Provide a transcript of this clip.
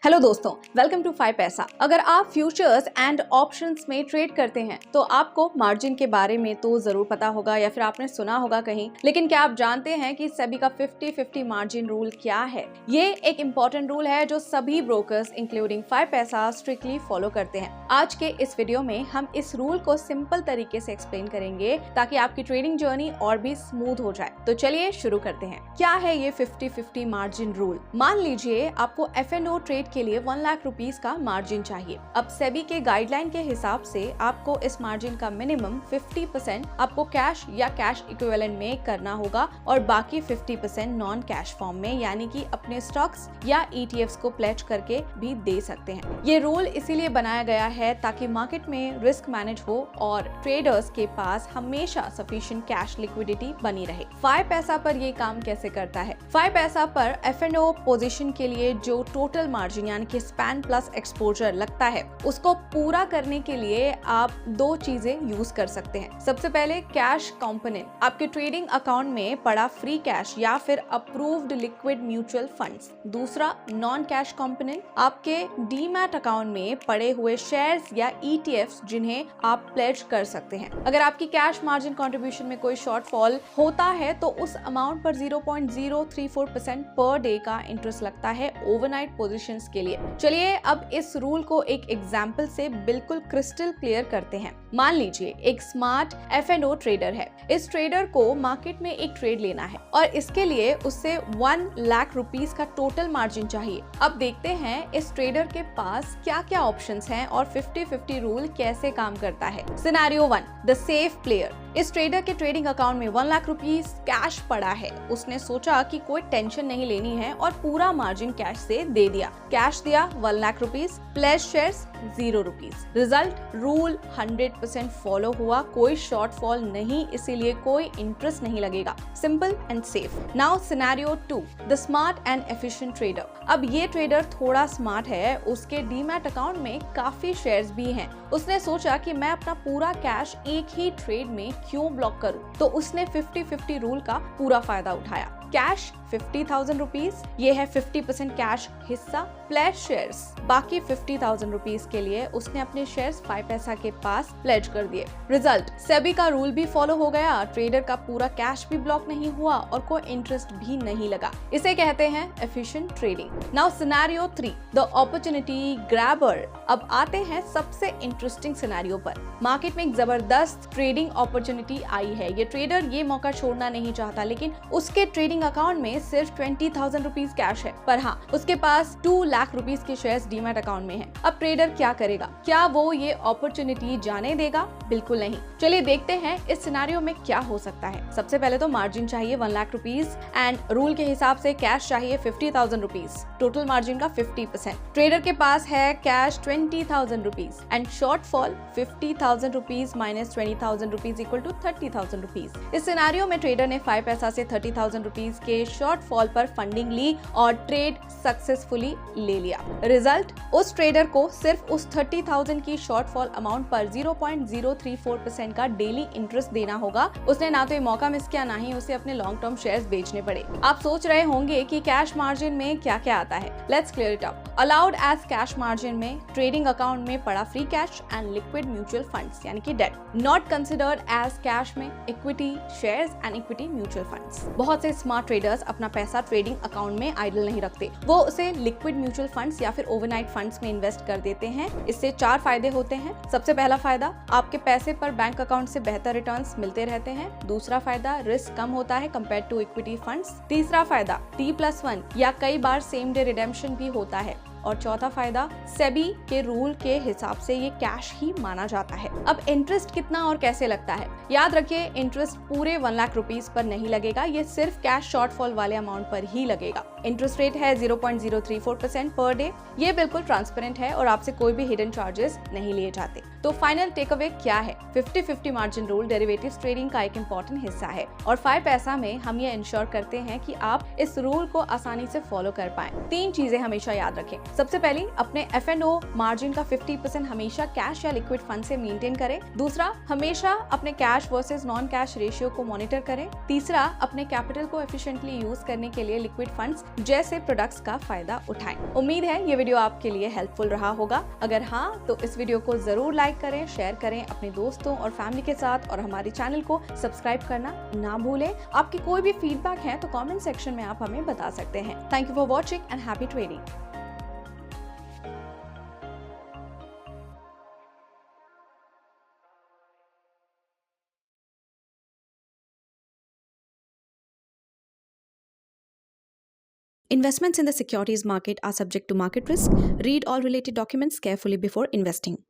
Hello दोस्तों, welcome to 5 पैसा। अगर आप फ्यूचर्स एंड ऑप्शंस में ट्रेड करते हैं तो आपको मार्जिन के बारे में तो जरूर पता होगा या फिर आपने सुना होगा कहीं, लेकिन क्या आप जानते हैं कि सेबी का 50-50 मार्जिन रूल क्या है? ये एक इम्पोर्टेंट रूल है जो सभी ब्रोकर्स इंक्लूडिंग 5 पैसा स्ट्रिक्टली फॉलो करते हैं। आज के इस वीडियो में हम इस रूल को सिंपल तरीके से एक्सप्लेन करेंगे ताकि आपकी ट्रेडिंग जर्नी और भी स्मूथ हो जाए। तो चलिए शुरू करते हैं। क्या है ये 50-50 मार्जिन रूल? मान लीजिए आपको F&O ट्रेड के लिए 1 लाख रुपीस का मार्जिन चाहिए। अब सेबी के गाइडलाइन के हिसाब से आपको इस मार्जिन का मिनिमम 50% आपको कैश या कैश इक्विवेलेंट में करना होगा और बाकी 50% नॉन कैश फॉर्म में, यानी कि अपने स्टॉक्स या ETFs को प्लेज करके भी दे सकते हैं। ये रूल इसीलिए बनाया गया है ताकि मार्केट में रिस्क मैनेज हो और ट्रेडर्स के पास हमेशा सफिशिएंट कैश लिक्विडिटी बनी रहे। 5 पैसा पर ये काम कैसे करता है? 5 पैसा पर F&O पोजीशन के लिए जो टोटल मार्जिन यानी कि स्पैन प्लस एक्सपोजर लगता है, उसको पूरा करने के लिए आप दो चीजें यूज कर सकते हैं। सबसे पहले कैश कंपोनेंट, आपके ट्रेडिंग अकाउंट में पड़ा फ्री कैश या फिर अप्रूव्ड लिक्विड म्यूचुअल फंड्स। दूसरा नॉन कैश कंपोनेंट, आपके डीमैट अकाउंट में पड़े हुए शेयर्स या ETFs जिन्हें आप प्लेज कर सकते हैं। अगर आपकी कैश मार्जिन कंट्रीब्यूशन में कोई शॉर्टफॉल होता है तो उस अमाउंट पर 0.034% पर डे का इंटरेस्ट लगता है ओवरनाइट पोजीशंस के लिए। चलिए अब इस रूल को एक एग्जांपल से बिल्कुल क्रिस्टल क्लियर करते हैं। मान लीजिए एक स्मार्ट F&O ट्रेडर है। इस ट्रेडर को मार्केट में एक ट्रेड लेना है और इसके लिए उससे 1 लाख रुपीस का टोटल मार्जिन चाहिए। अब देखते हैं इस ट्रेडर के पास क्या क्या ऑप्शंस हैं और 50-50 रूल कैसे काम करता है। Scenario 1, the safe player. इस ट्रेडर के ट्रेडिंग अकाउंट में 1 लाख रुपीस कैश पड़ा है। उसने सोचा कि कोई टेंशन नहीं लेनी है और पूरा मार्जिन कैश से दे दिया। कैश दिया 1 lakh rupees, pledge shares 0 rupees. Result, rule 100% follow हुआ, कोई शॉर्टफॉल नहीं, इसीलिए कोई इंटरेस्ट नहीं लगेगा। Simple and safe. Now scenario 2, the smart and efficient trader. अब ये ट्रेडर थोड़ा स्मार्ट है, उसके डीमैट अकाउंट में काफी शेयर्स भी हैं। उसने सोचा कि मैं अपना पूरा कैश एक ही ट्रेड में क्यों ब्लॉक करूं, तो उसने 50-50 रूल का पूरा फायदा उठाया। कैश 50,000 रुपीज, ये है 50% कैश हिस्सा, प्लेज शेयर्स बाकी 50,000 रुपीज के लिए उसने अपने शेयर्स 5 पैसा के पास प्लेज कर दिए। रिजल्ट, सेबी का रूल भी फॉलो हो गया, ट्रेडर का पूरा कैश भी ब्लॉक नहीं हुआ और कोई इंटरेस्ट भी नहीं लगा। इसे कहते हैं efficient trading. Now scenario 3, the opportunity grabber. अब आते हैं सबसे इंटरेस्टिंग सिनेरियो पर। मार्केट में एक जबरदस्त ट्रेडिंग अपॉर्चुनिटी आई है। ये ट्रेडर ये मौका छोड़ना नहीं चाहता, लेकिन उसके ट्रेडिंग अकाउंट में सिर्फ 20,000 रुपीज कैश है, पर हाँ उसके पास 2 लाख रुपीस के शेयर्स डीमैट अकाउंट में हैं। अब ट्रेडर क्या करेगा? क्या वो ये अपॉर्चुनिटी जाने देगा? बिल्कुल नहीं। चलिए देखते हैं इस सिनेरियो में क्या हो सकता है। सबसे पहले तो मार्जिन चाहिए 1 लाख रुपीस एंड रूल के हिसाब से कैश चाहिए 50,000 रुपीस, टोटल मार्जिन का 50%। ट्रेडर के पास है cash 20,000 rupees and shortfall 50,000 rupees minus 20,000 rupees equal to 30,000 rupees. इस सिनेरियो में ट्रेडर ने 5 पैसा से 30,000 रुपीस के शॉर्टफॉल पर फंडिंग ली और ट्रेड सक्सेसफुली ले लिया। रिजल्ट, उस ट्रेडर को सिर्फ उस 30,000 की शॉर्टफॉल अमाउंट पर 0.034% का डेली इंटरेस्ट देना होगा। उसने ना तो ये मौका मिस किया, ना ही उसे अपने लॉन्ग टर्म शेयर्स बेचने पड़े। आप सोच रहे होंगे कि कैश मार्जिन में क्या क्या आता है। Let's clear it up. Allowed as cash margin में ट्रेडिंग अकाउंट में पड़ा free cash and liquid mutual funds यानी कि debt. Not considered as cash में equity shares and equity mutual funds. बहुत से स्मार्ट ट्रेडर्स अपना पैसा ट्रेडिंग अकाउंट में आइडल नहीं रखते, वो उसे लिक्विड म्यूचुअल फंड्स या फिर ओवरनाइट फंड्स में इन्वेस्ट कर देते हैं। इससे 4 फायदे होते हैं। सबसे पहला फायदा, आपके पैसे पर बैंक अकाउंट से बेहतर रिटर्न्स मिलते रहते हैं। दूसरा फायदा, रिस्क कम होता है कंपेयर टू इक्विटी फंड्स। तीसरा फायदा, T+1 या कई बार सेम डे रिडेम्पशन भी होता है। और चौथा फायदा, सेबी के रूल के हिसाब से ये कैश ही माना जाता है। अब इंटरेस्ट कितना और कैसे लगता है? याद रखिए, इंटरेस्ट पूरे 1 लाख रुपीस पर नहीं लगेगा, ये सिर्फ कैश शॉर्टफॉल वाले अमाउंट पर ही लगेगा। इंटरेस्ट रेट है 0.034% पर डे। ये बिल्कुल ट्रांसपेरेंट है और आपसे कोई भी हिडन चार्जेस नहीं लिए जाते। तो फाइनल टेक अवे क्या है? 50-50 मार्जिन रूल डेरिवेटिव्स ट्रेडिंग का एक इंपॉर्टेंट हिस्सा है और 5 पैसा में हम ये इंश्योर करते हैं कि आप इस रूल को आसानी से फॉलो कर पाएं। 3 चीजें हमेशा याद रखें। सबसे पहले अपने F&O मार्जिन का 50% हमेशा कैश या लिक्विड फंड से मेंटेन करें। दूसरा, हमेशा अपने cash versus non cash ratio को मॉनिटर करें। तीसरा, अपने कैपिटल को एफिशिएंटली यूज करने के लिए लिक्विड फंड्स जैसे प्रोडक्ट्स का फायदा उठाएं। उम्मीद है ये वीडियो आपके लिए हेल्पफुल रहा होगा। अगर हाँ, तो इस वीडियो को जरूर लाइक करें, शेयर करें अपने दोस्तों और फैमिली के साथ और हमारे चैनल को सब्सक्राइब करना ना भूलें। आपकी कोई भी फीडबैक है तो कमेंट सेक्शन में आप हमें बता सकते हैं। Thank you for watching and happy trading. Investments in the securities market are subject to market risk. Read all related documents carefully before investing.